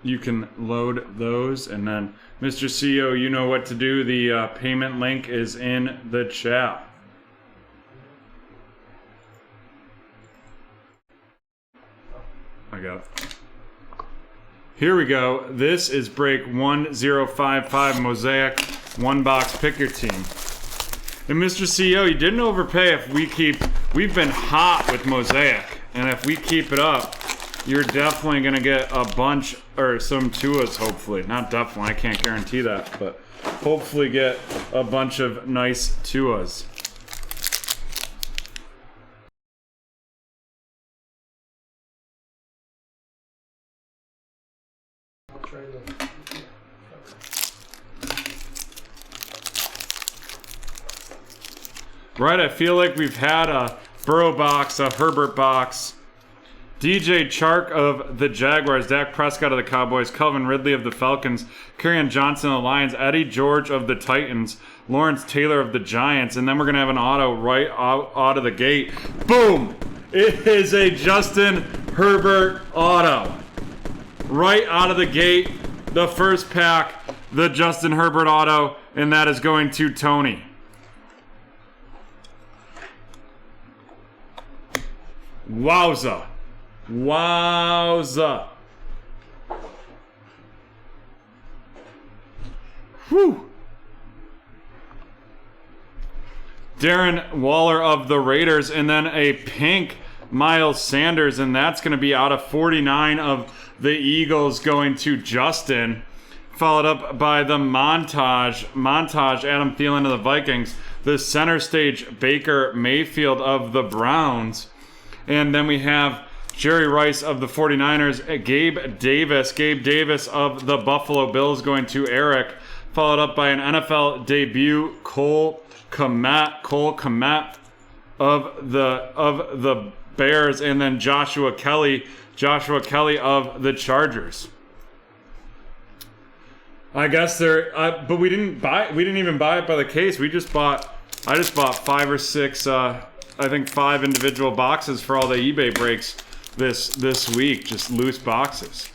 you can load those. And then, Mr. CEO, you know what to do. The payment link is in the chat. I got it. Here we go. This is break 1055 Mosaic. One box, pick your team. And Mr. CEO, you didn't overpay if we've been hot with Mosaic. And if we keep it up, you're definitely going to get a bunch, or some Tuas, hopefully. Not definitely, I can't guarantee that, but hopefully get a bunch of nice Tuas. Right, I feel like we've had a Burrow box, a Herbert box, DJ Chark of the Jaguars, Dak Prescott of the Cowboys, Calvin Ridley of the Falcons, Kerryon Johnson of the Lions, Eddie George of the Titans, Lawrence Taylor of the Giants, and then we're going to have an auto right out of the gate. Boom! It is a Justin Herbert auto. Right out of the gate, the first pack, the Justin Herbert auto, and that is going to Tony. Wowza. Wowza. Whew. Darren Waller of the Raiders, and then a pink Miles Sanders, and that's going to be out of 49 of the Eagles going to Justin. Followed up by the montage Adam Thielen of the Vikings, the center stage Baker Mayfield of the Browns. And then we have Jerry Rice of the 49ers, Gabe Davis of the Buffalo Bills going to Eric, followed up by an NFL debut, Cole Kmet of the Bears, and then Joshua Kelly of the Chargers. I guess but we didn't even buy it by the case. I just bought 5 or 6 I think 5 individual boxes for all the eBay breaks this week, just loose boxes.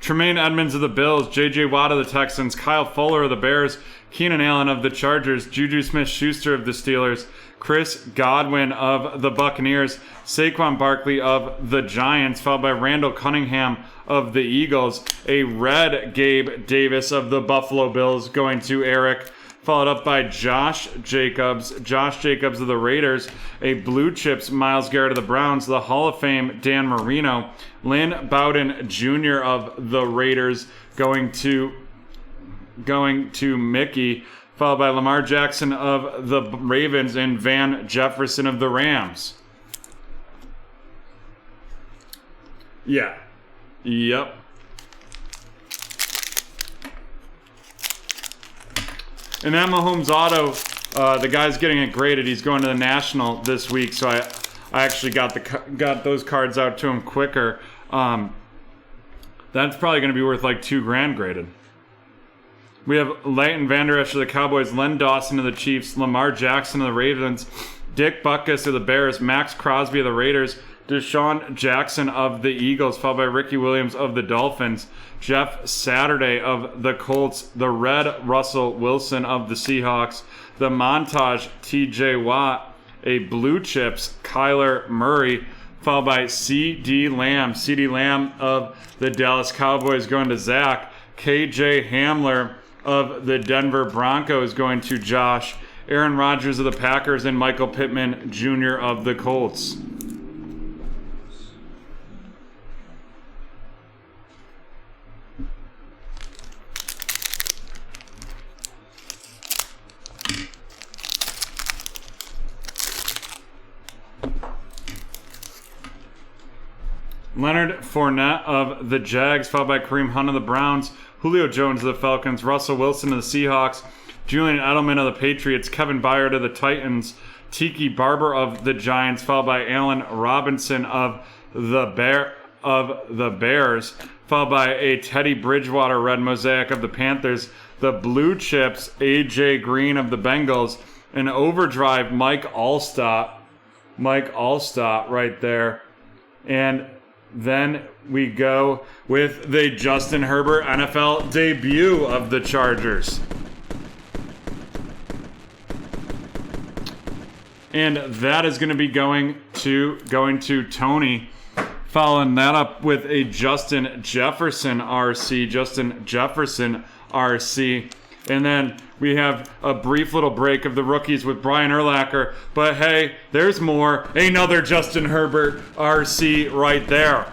Tremaine Edmonds of the Bills, J.J. Watt of the Texans, Kyle Fuller of the Bears, Keenan Allen of the Chargers, Juju Smith-Schuster of the Steelers, Chris Godwin of the Buccaneers, Saquon Barkley of the Giants, followed by Randall Cunningham of the Eagles, a red Gabe Davis of the Buffalo Bills going to Eric, followed up by Josh Jacobs of the Raiders, a blue chips Myles Garrett of the Browns, the Hall of Fame Dan Marino, Lynn Bowden Jr. of the Raiders going to Mickey, followed by Lamar Jackson of the Ravens and Van Jefferson of the Rams. Yeah. Yep. And that Mahomes auto, the guy's getting it graded. He's going to the National this week, so I actually got those cards out to him quicker. That's probably going to be worth like $2,000 graded. We have Leighton Vander Esch of the Cowboys, Len Dawson of the Chiefs, Lamar Jackson of the Ravens, Dick Butkus of the Bears, Max Crosby of the Raiders, Deshaun Jackson of the Eagles, followed by Ricky Williams of the Dolphins, Jeff Saturday of the Colts, the red Russell Wilson of the Seahawks, the montage TJ Watt, a blue chips Kyler Murray, followed by CeeDee Lamb of the Dallas Cowboys going to Zach, KJ Hamler of the Denver Broncos going to Josh, Aaron Rodgers of the Packers, and Michael Pittman Jr. of the Colts. Leonard Fournette of the Jags, followed by Kareem Hunt of the Browns, Julio Jones of the Falcons, Russell Wilson of the Seahawks, Julian Edelman of the Patriots, Kevin Byard of the Titans, Tiki Barber of the Giants, followed by Allen Robinson of the Bears, followed by a Teddy Bridgewater red mosaic of the Panthers, the blue chips AJ Green of the Bengals, an overdrive Mike Allstott right there. And then we go with the Justin Herbert NFL debut of the Chargers. And that is going to be going to Tony. Following that up with a Justin Jefferson RC. And then we have a brief little break of the rookies with Brian Urlacher. But hey, there's more. Another Justin Herbert RC right there.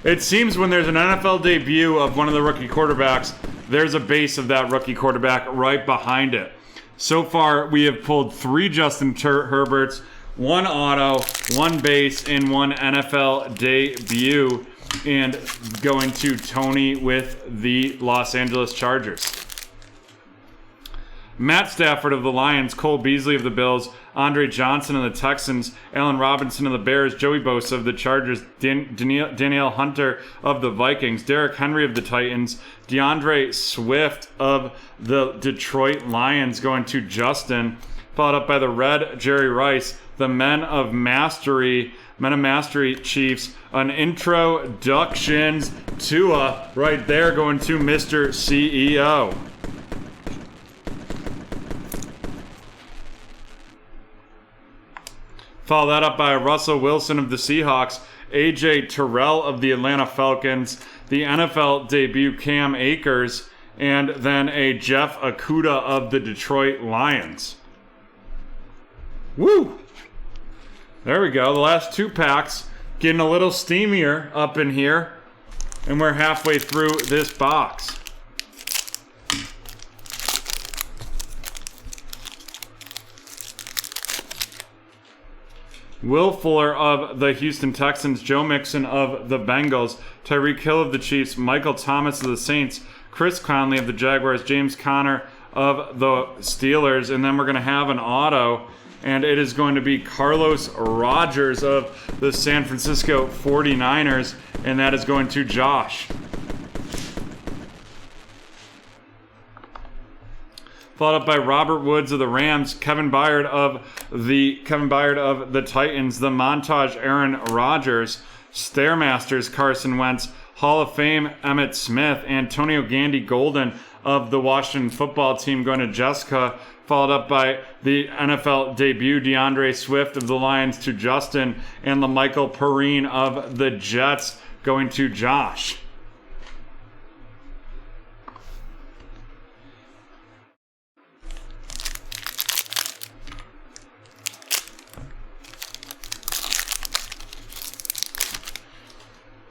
It seems when there's an NFL debut of one of the rookie quarterbacks, there's a base of that rookie quarterback right behind it. So far, we have pulled 3 Justin Herberts, 1 auto, 1 base, and 1 NFL debut. And going to Tony with the Los Angeles Chargers. Matt Stafford of the Lions, Cole Beasley of the Bills, Andre Johnson of the Texans, Allen Robinson of the Bears, Joey Bosa of the Chargers, Danielle Hunter of the Vikings, Derrick Henry of the Titans, DeAndre Swift of the Detroit Lions going to Justin, followed up by the Red Jerry Rice, the Men of Mastery Chiefs, an introductions Tua right there going to Mr. CEO. Follow that up by Russell Wilson of the Seahawks, AJ Terrell of the Atlanta Falcons, the NFL debut Cam Akers, and then a Jeff Okudah of the Detroit Lions. Woo! There we go. The last 2 packs getting a little steamier up in here, and we're halfway through this box. Will Fuller of the Houston Texans, Joe Mixon of the Bengals, Tyreek Hill of the Chiefs, Michael Thomas of the Saints, Chris Conley of the Jaguars, James Conner of the Steelers, and then we're going to have an auto, and it is going to be Carlos Rogers of the San Francisco 49ers, and that is going to Josh. Followed up by Robert Woods of the Rams, Kevin Byard of the Titans, the Montage Aaron Rodgers, Stairmasters Carson Wentz, Hall of Fame Emmitt Smith, Antonio Gandy Golden of the Washington football team going to Jessica, followed up by the NFL debut DeAndre Swift of the Lions to Justin, and LaMichael Perrine of the Jets going to Josh.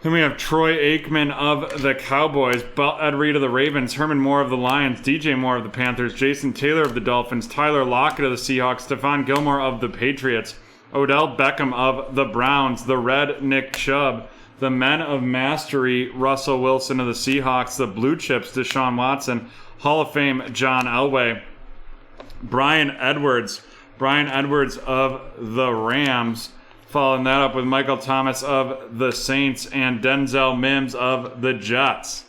Then we have Troy Aikman of the Cowboys, Ed Reed of the Ravens, Herman Moore of the Lions, DJ Moore of the Panthers, Jason Taylor of the Dolphins, Tyler Lockett of the Seahawks, Stephon Gilmore of the Patriots, Odell Beckham of the Browns, the Red Nick Chubb, the Men of Mastery Russell Wilson of the Seahawks, the Blue Chips Deshaun Watson, Hall of Fame John Elway, Brian Edwards of the Rams, following that up with Michael Thomas of the Saints and Denzel Mims of the Jets.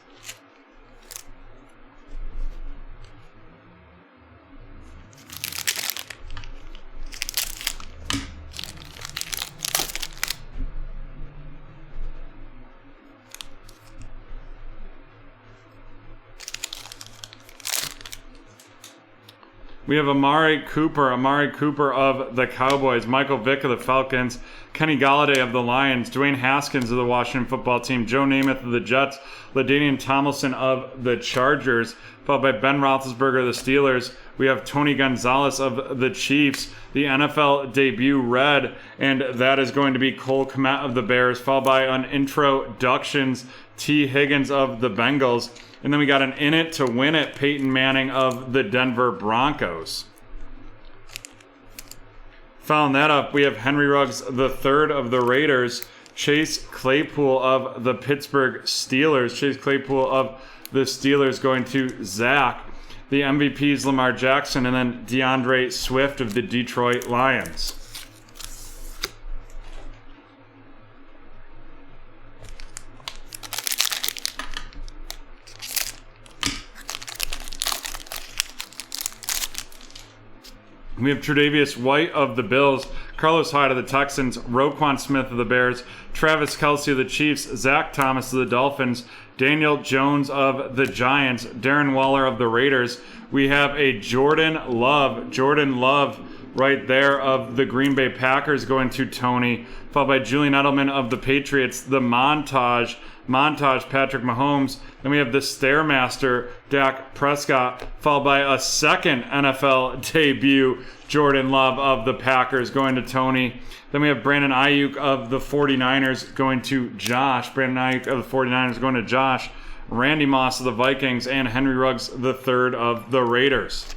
We have Amari Cooper of the Cowboys, Michael Vick of the Falcons, Kenny Galladay of the Lions, Dwayne Haskins of the Washington football team, Joe Namath of the Jets, LaDainian Tomlinson of the Chargers, followed by Ben Roethlisberger of the Steelers. We have Tony Gonzalez of the Chiefs, the NFL debut red, and that is going to be Cole Kmet of the Bears, followed by an introductions T. Higgins of the Bengals. And then we got an in it to win it Peyton Manning of the Denver Broncos. Following that up, we have Henry Ruggs III of the Raiders, Chase Claypool of the Pittsburgh Steelers. Chase Claypool of the Steelers going to Zach. The MVPs Lamar Jackson, and then DeAndre Swift of the Detroit Lions. We have Tre'Davious White of the Bills, Carlos Hyde of the Texans, Roquan Smith of the Bears, Travis Kelce of the Chiefs, Zach Thomas of the Dolphins, Daniel Jones of the Giants, Darren Waller of the Raiders. We have a Jordan Love right there of the Green Bay Packers going to Tony, followed by Julian Edelman of the Patriots, the montage Patrick Mahomes. Then we have the Stairmaster Dak Prescott, followed by a second NFL debut, Jordan Love of the Packers going to Tony. Then we have Brandon Ayuk of the 49ers going to Josh. Randy Moss of the Vikings, and Henry Ruggs III of the Raiders.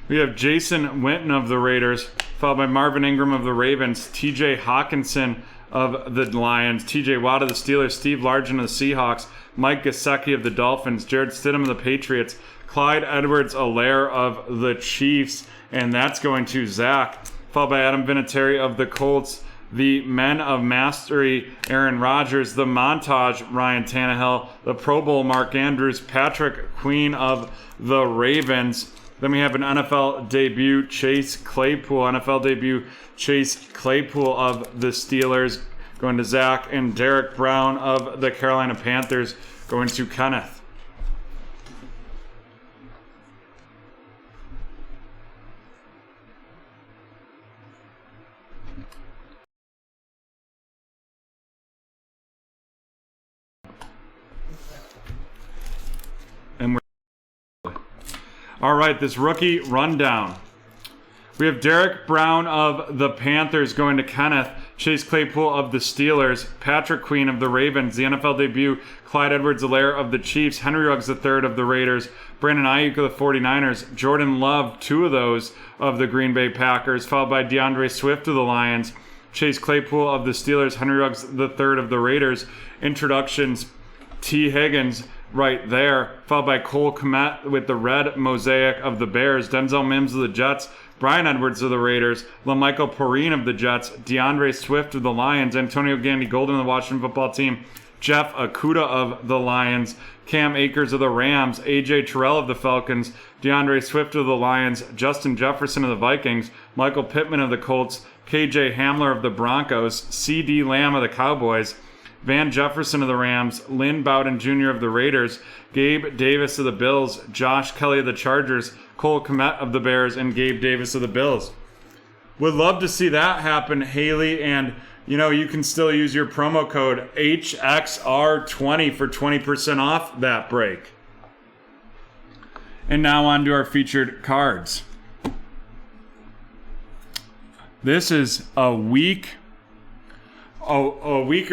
We have Jason Witten of the Raiders, followed by Marvin Ingram of the Ravens, TJ Hawkinson of the Lions, TJ Watt of the Steelers, Steve Largent of the Seahawks, Mike Gesicki of the Dolphins, Jared Stidham of the Patriots, Clyde Edwards-Helaire of the Chiefs, and that's going to Zach, followed by Adam Vinatieri of the Colts, the Men of Mastery, Aaron Rodgers, the Montage, Ryan Tannehill, the Pro Bowl, Mark Andrews, Patrick Queen of the Ravens. Then we have an NFL debut, Chase Claypool of the Steelers, going to Zach, and Derek Brown of the Carolina Panthers, going to Kenneth. And all right, this rookie rundown. We have Derek Brown of the Panthers going to Kenneth, Chase Claypool of the Steelers, Patrick Queen of the Ravens, the NFL debut, Clyde Edwards-Helaire of the Chiefs, Henry Ruggs III of the Raiders, Brandon Ayuk of the 49ers, Jordan Love, two of those of the Green Bay Packers, followed by DeAndre Swift of the Lions, Chase Claypool of the Steelers, Henry Ruggs III of the Raiders. Introductions, T. Higgins right there, followed by Cole Kmet with the red Mosaic of the Bears, Denzel Mims of the Jets, Brian Edwards of the Raiders, LaMichael Perine of the Jets, DeAndre Swift of the Lions, Antonio Gandy Golden of the Washington Football Team, Jeff Okudah of the Lions, Cam Akers of the Rams, AJ Terrell of the Falcons, DeAndre Swift of the Lions, Justin Jefferson of the Vikings, Michael Pittman of the Colts, KJ Hamler of the Broncos, CD Lamb of the Cowboys, Van Jefferson of the Rams, Lynn Bowden Jr. of the Raiders, Gabe Davis of the Bills, Josh Kelly of the Chargers, Cole Kmet of the Bears, and Gabe Davis of the Bills. Would love to see that happen, Haley, and you can still use your promo code HXR20 for 20% off that break. And now on to our featured cards. This is a weaker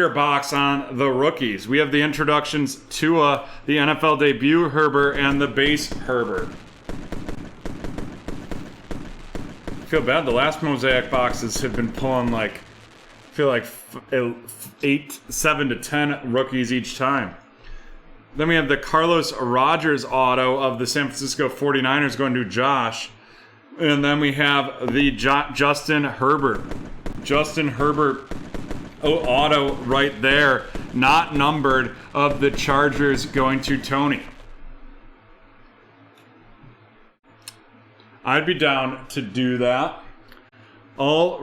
box on the rookies. We have the introductions, Tua, the NFL debut Herbert, and the base Herbert. I feel bad. The last Mosaic boxes have been pulling like 7 to 10 rookies each time. Then we have the Carlos Rogers auto of the San Francisco 49ers going to Josh. And then we have the Justin Herbert auto right there, not numbered, of the Chargers going to Tony. I'd be down to do that. All